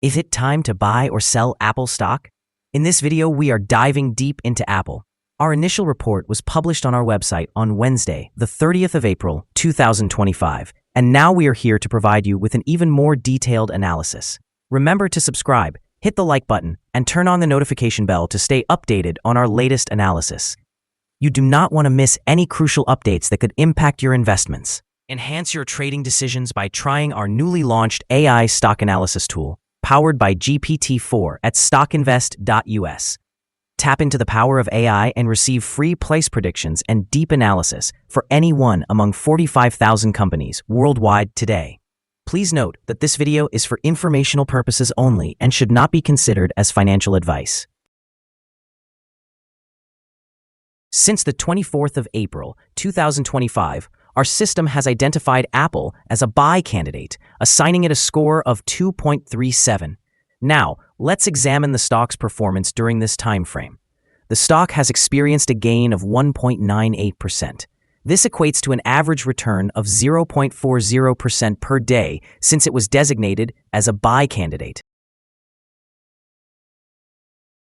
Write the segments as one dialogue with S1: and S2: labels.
S1: Is it time to buy or sell Apple stock? In this video, we are diving deep into Apple. Our initial report was published on our website on Wednesday, the 30th of April, 2025, and now we are here to provide you with an even more detailed analysis. Remember to subscribe, hit the like button, and turn on the notification bell to stay updated on our latest analysis. You do not want to miss any crucial updates that could impact your investments. Enhance your trading decisions by trying our newly launched AI stock analysis tool, powered by GPT-4 at StockInvest.us. Tap into the power of AI and receive free price predictions and deep analysis for any one among 45,000 companies worldwide today. Please note that this video is for informational purposes only and should not be considered as financial advice. Since the 24th of April, 2025, our system has identified Apple as a buy candidate, assigning it a score of 2.37. Now, let's examine the stock's performance during this time frame. The stock has experienced a gain of 1.98%. This equates to an average return of 0.40% per day since it was designated as a buy candidate.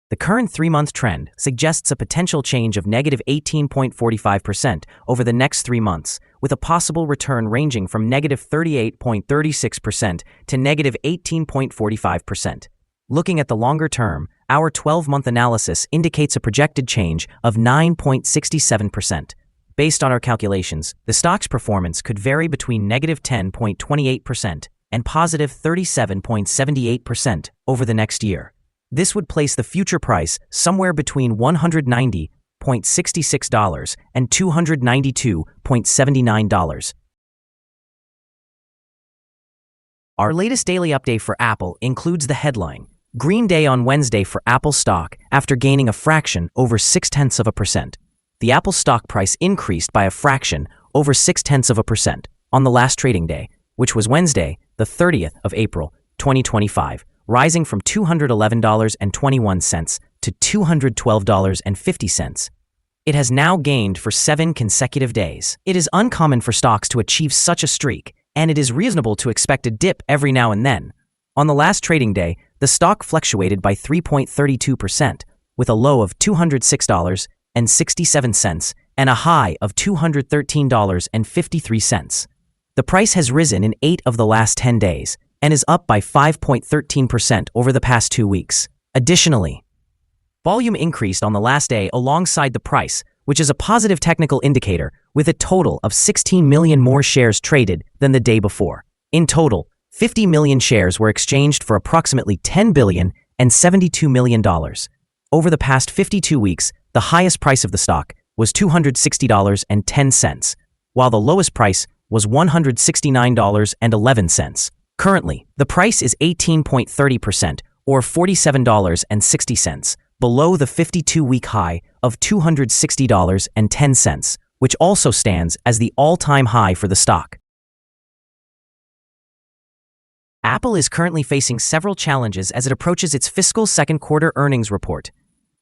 S1: The current 3-month trend suggests a potential change of negative 18.45% over the next 3 months, with a possible return ranging from negative 38.36% to negative 18.45%. Looking at the longer term, our 12-month analysis indicates a projected change of 9.67%. Based on our calculations, the stock's performance could vary between negative 10.28% and positive 37.78% over the next year. This would place the future price somewhere between $190.66 and $292.79. Our latest daily update for Apple includes the headline, Green Day on Wednesday for Apple stock after gaining a fraction over 0.6%. The Apple stock price increased by a fraction over 0.6% on the last trading day, which was Wednesday, the 30th of April, 2025. Rising from $211.21 to $212.50. It has now gained for 7 consecutive days. It is uncommon for stocks to achieve such a streak, and it is reasonable to expect a dip every now and then. On the last trading day, the stock fluctuated by 3.32%, with a low of $206.67 and a high of $213.53. The price has risen in 8 of the last 10 days, and is up by 5.13% over the past 2 weeks. Additionally, volume increased on the last day alongside the price, which is a positive technical indicator, with a total of 16 million more shares traded than the day before. In total, 50 million shares were exchanged for approximately $10 billion and $72 million. Over the past 52 weeks, the highest price of the stock was $260.10, while the lowest price was $169.11. Currently, the price is 18.30% or $47.60 below the 52-week high of $260.10, which also stands as the all-time high for the stock. Apple is currently facing several challenges as it approaches its fiscal second quarter earnings report.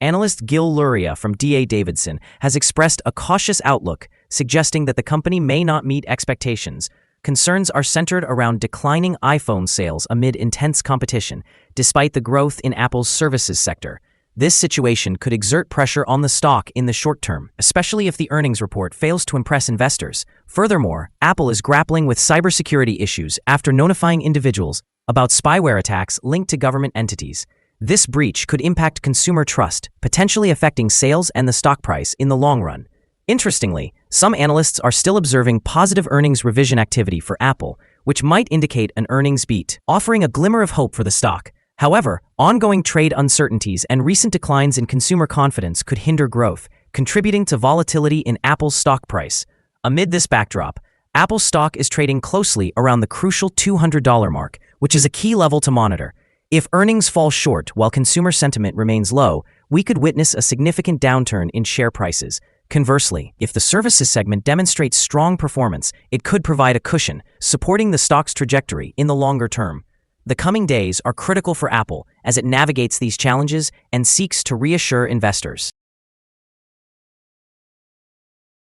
S1: Analyst Gil Luria from D.A. Davidson has expressed a cautious outlook, suggesting that the company may not meet expectations. Concerns are centered around declining iPhone sales amid intense competition, despite the growth in Apple's services sector. This situation could exert pressure on the stock in the short term, especially if the earnings report fails to impress investors. Furthermore, Apple is grappling with cybersecurity issues after notifying individuals about spyware attacks linked to government entities. This breach could impact consumer trust, potentially affecting sales and the stock price in the long run. Interestingly, some analysts are still observing positive earnings revision activity for Apple, which might indicate an earnings beat, offering a glimmer of hope for the stock. However, ongoing trade uncertainties and recent declines in consumer confidence could hinder growth, contributing to volatility in Apple's stock price. Amid this backdrop, Apple's stock is trading closely around the crucial $200 mark, which is a key level to monitor. If earnings fall short while consumer sentiment remains low, we could witness a significant downturn in share prices. Conversely, if the services segment demonstrates strong performance, it could provide a cushion, supporting the stock's trajectory in the longer term. The coming days are critical for Apple as it navigates these challenges and seeks to reassure investors.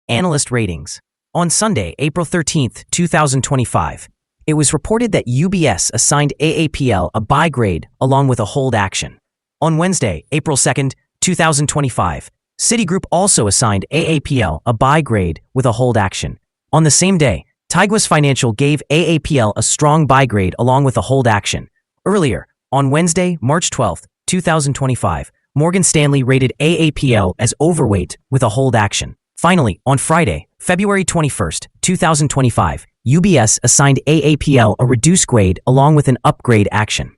S1: Analyst ratings. On Sunday, April 13, 2025, It was reported that UBS assigned AAPL a buy grade along with a hold action. On Wednesday, April 2nd, 2025, Citigroup also assigned AAPL a buy grade with a hold action. On the same day, Tiguas Financial gave AAPL a strong buy grade along with a hold action. Earlier, on Wednesday, March 12, 2025, Morgan Stanley rated AAPL as overweight with a hold action. Finally, on Friday, February 21, 2025, UBS assigned AAPL a reduced grade along with an upgrade action.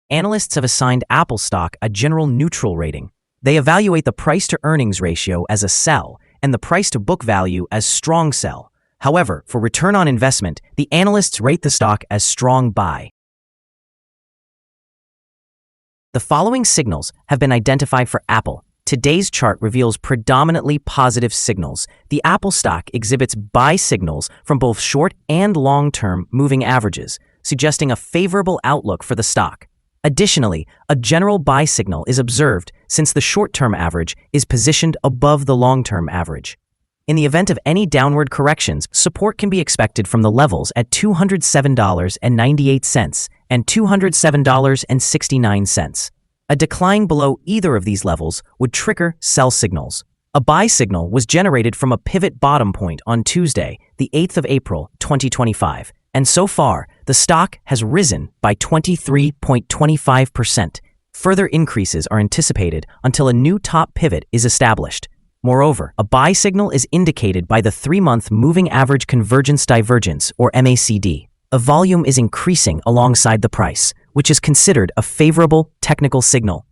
S1: Analysts have assigned Apple stock a general neutral rating. They evaluate the price-to-earnings ratio as a sell and the price-to-book value as strong sell. However, for return on investment, the analysts rate the stock as strong buy. The following signals have been identified for Apple. Today's chart reveals predominantly positive signals. The Apple stock exhibits buy signals from both short and long-term moving averages, suggesting a favorable outlook for the stock. Additionally, a general buy signal is observed since the short-term average is positioned above the long-term average. In the event of any downward corrections, support can be expected from the levels at $207.98 and $207.69. A decline below either of these levels would trigger sell signals. A buy signal was generated from a pivot bottom point on Tuesday, the 8th of April, 2025, and so far, the stock has risen by 23.25%. Further increases are anticipated until a new top pivot is established. Moreover, a buy signal is indicated by the 3-month Moving Average Convergence Divergence, or MACD. A volume is increasing alongside the price, which is considered a favorable technical signal.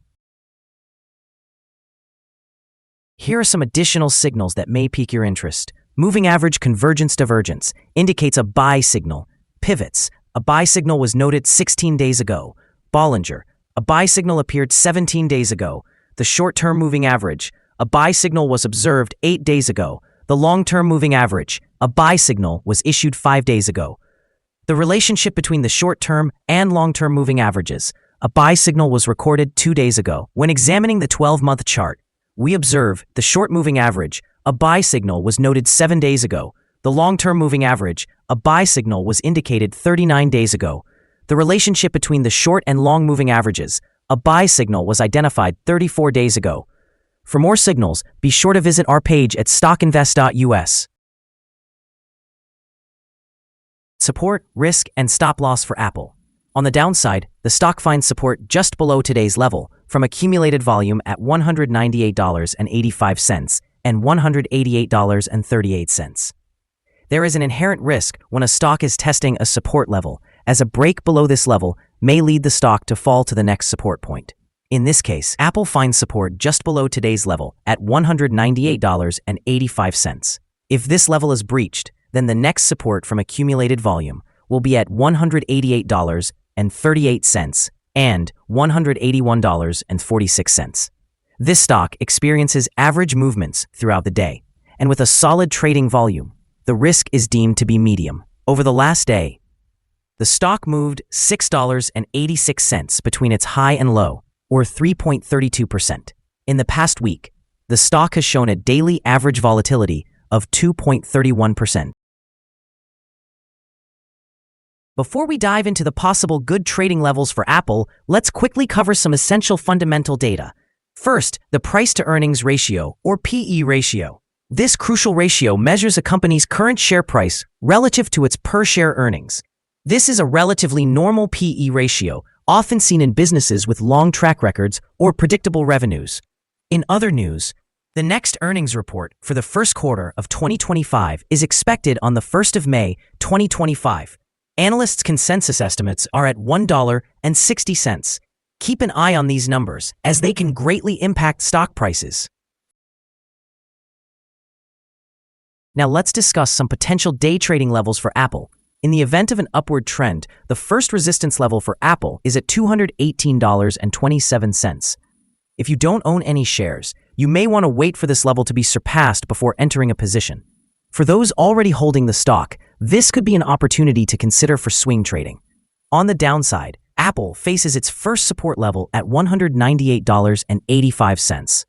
S1: Here are some additional signals that may pique your interest. Moving Average Convergence Divergence indicates a buy signal. Pivots. A buy signal was noted 16 days ago. Bollinger. A buy signal appeared 17 days ago. The short-term moving average. A buy signal was observed 8 days ago. The long-term moving average. A buy signal was issued 5 days ago. The relationship between the short-term and long-term moving averages. A buy signal was recorded 2 days ago. When examining the 12-month chart, we observe the short moving average. A buy signal was noted 7 days ago. The long-term moving average, a buy signal, was indicated 39 days ago. The relationship between the short and long moving averages, a buy signal, was identified 34 days ago. For more signals, be sure to visit our page at StockInvest.us. Support, risk, and stop loss for Apple. On the downside, the stock finds support just below today's level from accumulated volume at $198.85 and $188.38. There is an inherent risk when a stock is testing a support level, as a break below this level may lead the stock to fall to the next support point. In this case, Apple finds support just below today's level at $198.85. If this level is breached, then the next support from accumulated volume will be at $188.38 and $181.46. This stock experiences average movements throughout the day, and with a solid trading volume, the risk is deemed to be medium. Over the last day, the stock moved $6.86 between its high and low, or 3.32%. In the past week, the stock has shown a daily average volatility of 2.31%. Before we dive into the possible good trading levels for Apple, let's quickly cover some essential fundamental data. First, the price-to-earnings ratio, or PE ratio. This crucial ratio measures a company's current share price relative to its per-share earnings. This is a relatively normal PE ratio, often seen in businesses with long track records or predictable revenues. In other news, the next earnings report for the first quarter of 2025 is expected on the 1st of May, 2025. Analysts' consensus estimates are at $1.60. Keep an eye on these numbers, as they can greatly impact stock prices. Now let's discuss some potential day trading levels for Apple. In the event of an upward trend, the first resistance level for Apple is at $218.27. If you don't own any shares, you may want to wait for this level to be surpassed before entering a position. For those already holding the stock, this could be an opportunity to consider for swing trading. On the downside, Apple faces its first support level at $198.85.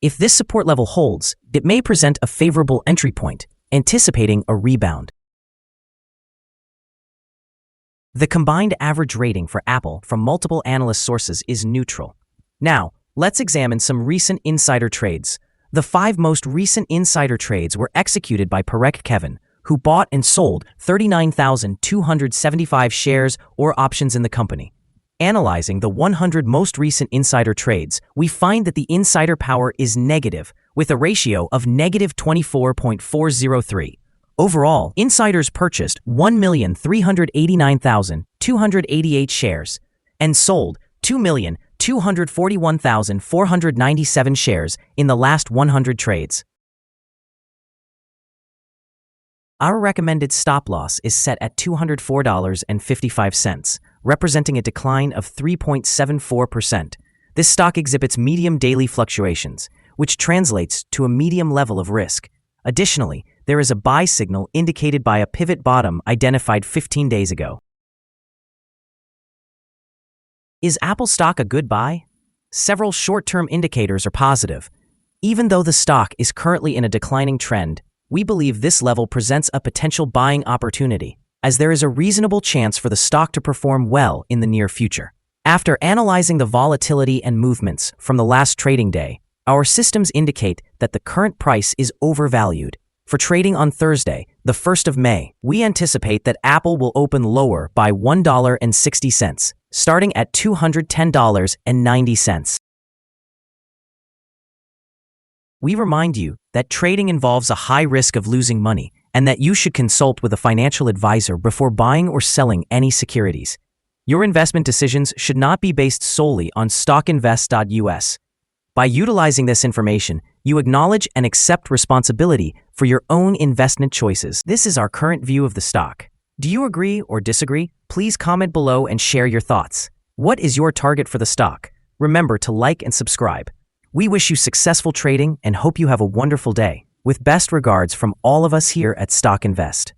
S1: If this support level holds, it may present a favorable entry point, anticipating a rebound. The combined average rating for Apple from multiple analyst sources is neutral. Now, let's examine some recent insider trades. The 5 most recent insider trades were executed by Parek Kevin, who bought and sold 39,275 shares or options in the company. Analyzing the 100 most recent insider trades, we find that the insider power is negative, with a ratio of negative 24.403. Overall, insiders purchased 1,389,288 shares and sold 2,241,497 shares in the last 100 trades. Our recommended stop loss is set at $204.55, representing a decline of 3.74%. This stock exhibits medium daily fluctuations, which translates to a medium level of risk. Additionally, there is a buy signal indicated by a pivot bottom identified 15 days ago. Is Apple stock a good buy? Several short-term indicators are positive. Even though the stock is currently in a declining trend, we believe this level presents a potential buying opportunity, as there is a reasonable chance for the stock to perform well in the near future. After analyzing the volatility and movements from the last trading day, our systems indicate that the current price is overvalued. For trading on Thursday, the 1st of May, we anticipate that Apple will open lower by $1.60, starting at $210.90. We remind you that trading involves a high risk of losing money and that you should consult with a financial advisor before buying or selling any securities. Your investment decisions should not be based solely on StockInvest.us. By utilizing this information, you acknowledge and accept responsibility for your own investment choices. This is our current view of the stock. Do you agree or disagree? Please comment below and share your thoughts. What is your target for the stock? Remember to like and subscribe. We wish you successful trading and hope you have a wonderful day. With best regards from all of us here at Stock Invest.